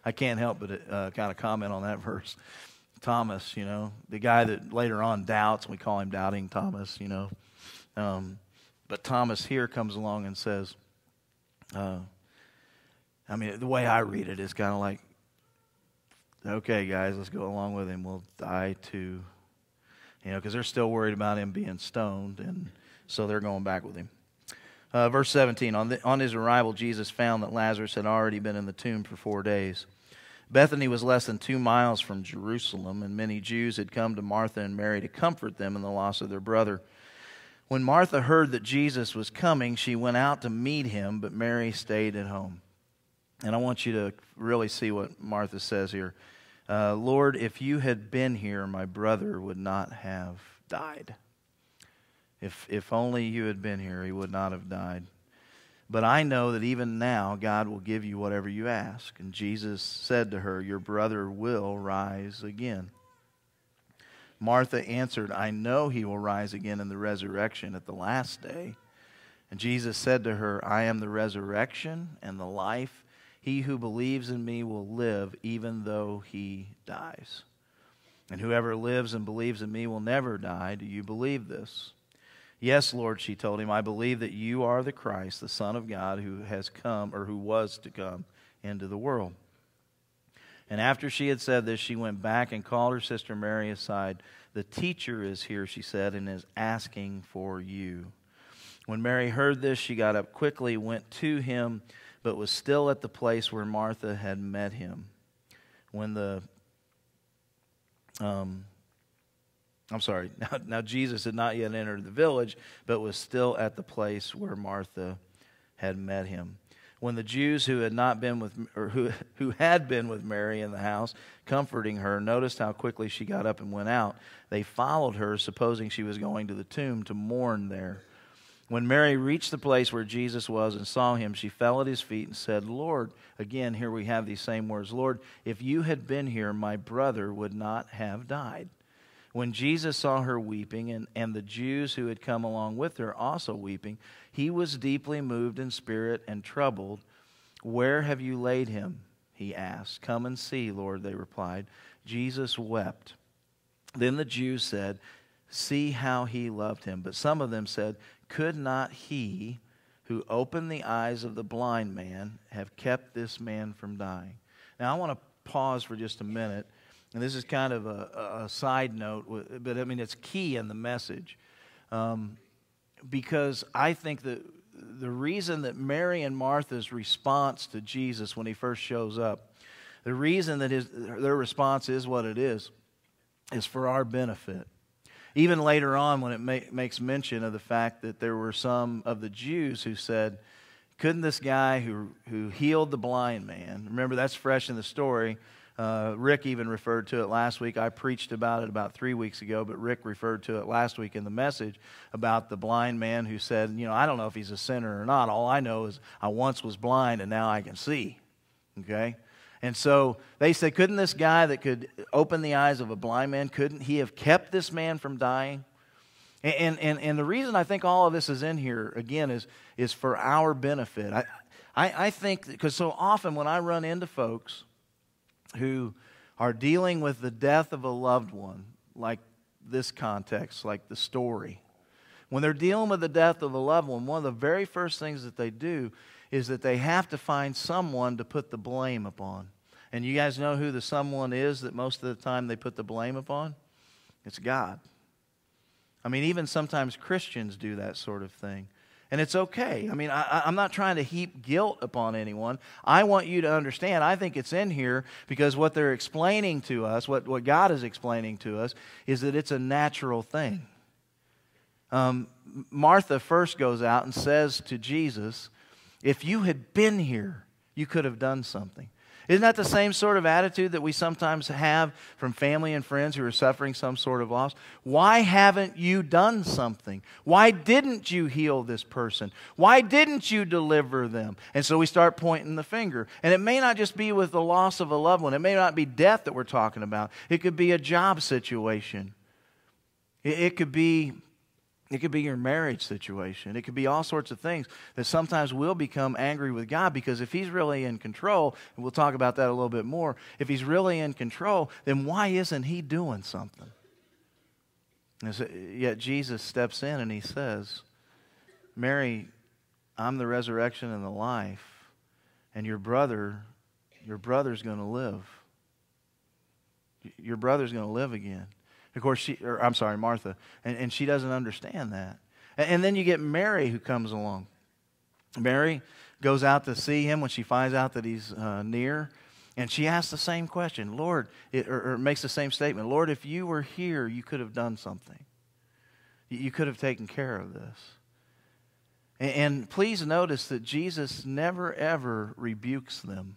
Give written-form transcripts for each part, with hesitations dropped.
I can't help but kind of comment on that verse. Thomas, the guy that later on doubts, we call him Doubting Thomas, But Thomas here comes along and says, the way I read it is kind of like, okay, guys, let's go along with him. We'll die too. Because they're still worried about him being stoned, and so they're going back with him. Verse 17, on his arrival, Jesus found that Lazarus had already been in the tomb for 4 days. Bethany was less than 2 miles from Jerusalem, and many Jews had come to Martha and Mary to comfort them in the loss of their brother. When Martha heard that Jesus was coming, she went out to meet him, but Mary stayed at home. And I want you to really see what Martha says here. Lord, if you had been here, my brother would not have died. If only you had been here, he would not have died. But I know that even now God will give you whatever you ask. And Jesus said to her, your brother will rise again. Martha answered, I know he will rise again in the resurrection at the last day. And Jesus said to her, I am the resurrection and the life. He who believes in me will live even though he dies. And whoever lives and believes in me will never die. Do you believe this? Yes, Lord, she told him, I believe that you are the Christ, the Son of God, who has come, or who was to come into the world. And after she had said this, she went back and called her sister Mary aside. The teacher is here, she said, and is asking for you. When Mary heard this, she got up quickly, went to him, but was still at the place where Martha had met him. Now Jesus had not yet entered the village, but was still at the place where Martha had met him. When the Jews who had been with Mary in the house, comforting her, noticed how quickly she got up and went out, they followed her, supposing she was going to the tomb to mourn there. When Mary reached the place where Jesus was and saw him, she fell at his feet and said, Lord, again, here we have these same words, Lord, if you had been here, my brother would not have died. When Jesus saw her weeping, and the Jews who had come along with her also weeping, he was deeply moved in spirit and troubled. Where have you laid him? He asked. Come and see, Lord, they replied. Jesus wept. Then the Jews said, see how he loved him. But some of them said, could not he who opened the eyes of the blind man have kept this man from dying? Now I want to pause for just a minute. And this is kind of a side note, but it's key in the message. Because I think that the reason that Mary and Martha's response to Jesus when he first shows up, the reason that their response is what it is for our benefit. Even later on when it makes mention of the fact that there were some of the Jews who said, couldn't this guy who healed the blind man, remember that's fresh in the story, Rick even referred to it last week. I preached about it about 3 weeks ago, but Rick referred to it last week in the message about the blind man who said, I don't know if he's a sinner or not. All I know is I once was blind and now I can see. Okay? And so they said, couldn't this guy that could open the eyes of a blind man, couldn't he have kept this man from dying? And the reason I think all of this is in here, again, is for our benefit. I think, because so often when I run into folks who are dealing with the death of a loved one, like this context, like the story. When they're dealing with the death of a loved one, one of the very first things that they do is that they have to find someone to put the blame upon. And you guys know who the someone is that most of the time they put the blame upon? It's God. Even sometimes Christians do that sort of thing. And it's okay. I'm not trying to heap guilt upon anyone. I want you to understand, I think it's in here because what they're explaining to us, what God is explaining to us, is that it's a natural thing. Martha first goes out and says to Jesus, if you had been here, you could have done something. Isn't that the same sort of attitude that we sometimes have from family and friends who are suffering some sort of loss? Why haven't you done something? Why didn't you heal this person? Why didn't you deliver them? And so we start pointing the finger. And it may not just be with the loss of a loved one. It may not be death that we're talking about. It could be a job situation. It could be It could be your marriage situation. It could be all sorts of things that sometimes we'll become angry with God because if He's really in control, and we'll talk about that a little bit more, if He's really in control, then why isn't He doing something? And so, yet Jesus steps in and He says, Mary, I'm the resurrection and the life, and your brother's going to live. Your brother's going to live again. Of course, Martha, and she doesn't understand that. And then you get Mary who comes along. Mary goes out to see Him when she finds out that He's near, and she asks the same question, Lord, or makes the same statement, Lord, if you were here, you could have done something. You could have taken care of this. And please notice that Jesus never, ever rebukes them.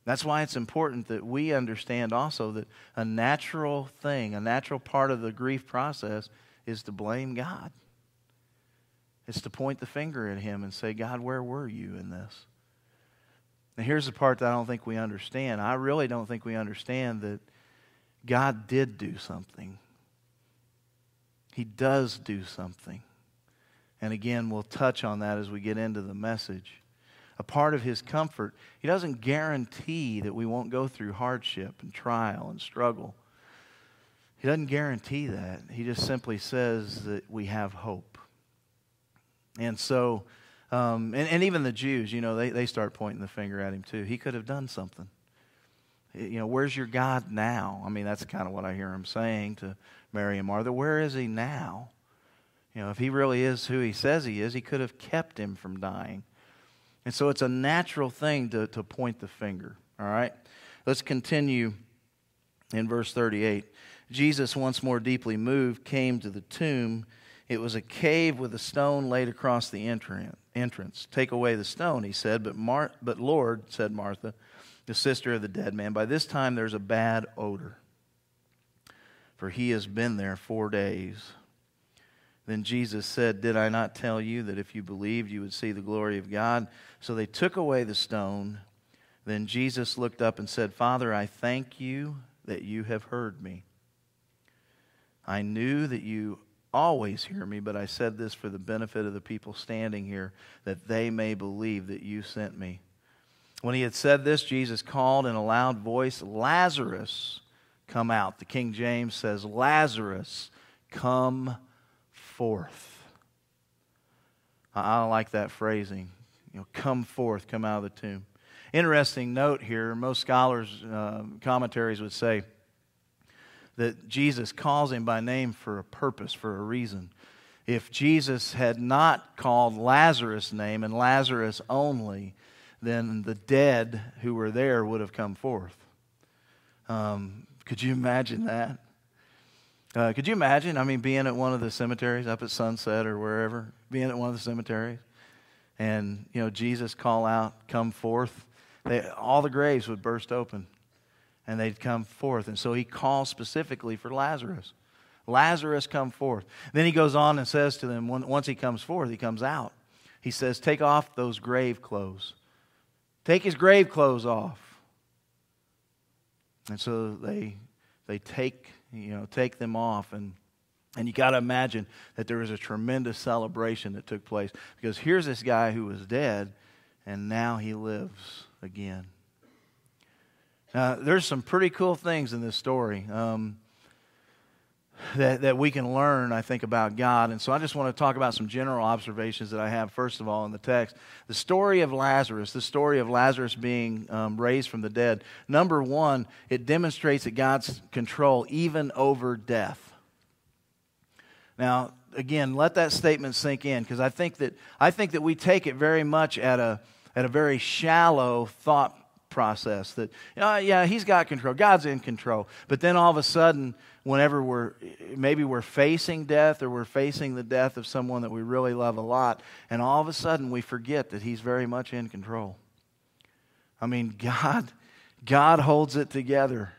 That's why it's important that we understand also that a natural thing, a natural part of the grief process is to blame God. It's to point the finger at Him and say, God, where were you in this? And here's the part that I don't think we understand. I really don't think we understand that God did do something. He does do something. And again, we'll touch on that as we get into the message. A part of His comfort, He doesn't guarantee that we won't go through hardship and trial and struggle. He doesn't guarantee that. He just simply says that we have hope. And so, and even the Jews, they start pointing the finger at Him too. He could have done something. Where's your God now? I mean, that's kind of what I hear Him saying to Mary and Martha. Where is He now? If He really is who He says He is, He could have kept him from dying. And so it's a natural thing to point the finger, all right? Let's continue in verse 38. Jesus, once more deeply moved, came to the tomb. It was a cave with a stone laid across the entrance. Take away the stone, He said. But Lord, said Martha, the sister of the dead man, by this time there's a bad odor, for he has been there 4 days. Then Jesus said, did I not tell you that if you believed, you would see the glory of God? So they took away the stone. Then Jesus looked up and said, Father, I thank you that you have heard me. I knew that you always hear me, but I said this for the benefit of the people standing here, that they may believe that you sent me. When He had said this, Jesus called in a loud voice, Lazarus, come out. The King James says, Lazarus, come forth. I like that phrasing. Come forth, come out of the tomb. Interesting note here. Most scholars' commentaries would say that Jesus calls him by name for a purpose, for a reason. If Jesus had not called Lazarus' name and Lazarus only, then the dead who were there would have come forth. Could you imagine that? Could you imagine, being at one of the cemeteries up at Sunset or wherever, being at one of the cemeteries, and, Jesus call out, come forth. All the graves would burst open, and they'd come forth. And so He calls specifically for Lazarus. Lazarus, come forth. Then He goes on and says to them, once He comes forth, He comes out. He says, take off those grave clothes. Take his grave clothes off. And so they take them off, and you got to imagine that there was a tremendous celebration that took place, because here's this guy who was dead, and now he lives again. Now, there's some pretty cool things in this story that we can learn, I think, about God. And so I just want to talk about some general observations that I have, first of all, in the text. The story of Lazarus being raised from the dead. Number one, it demonstrates that God's control even over death. Now, again, let that statement sink in, because I think that we take it very much at a very shallow thought process that, yeah, He's got control, God's in control. But then all of a sudden, whenever we're facing death, or we're facing the death of someone that we really love a lot, and all of a sudden we forget that He's very much in control. God holds it together.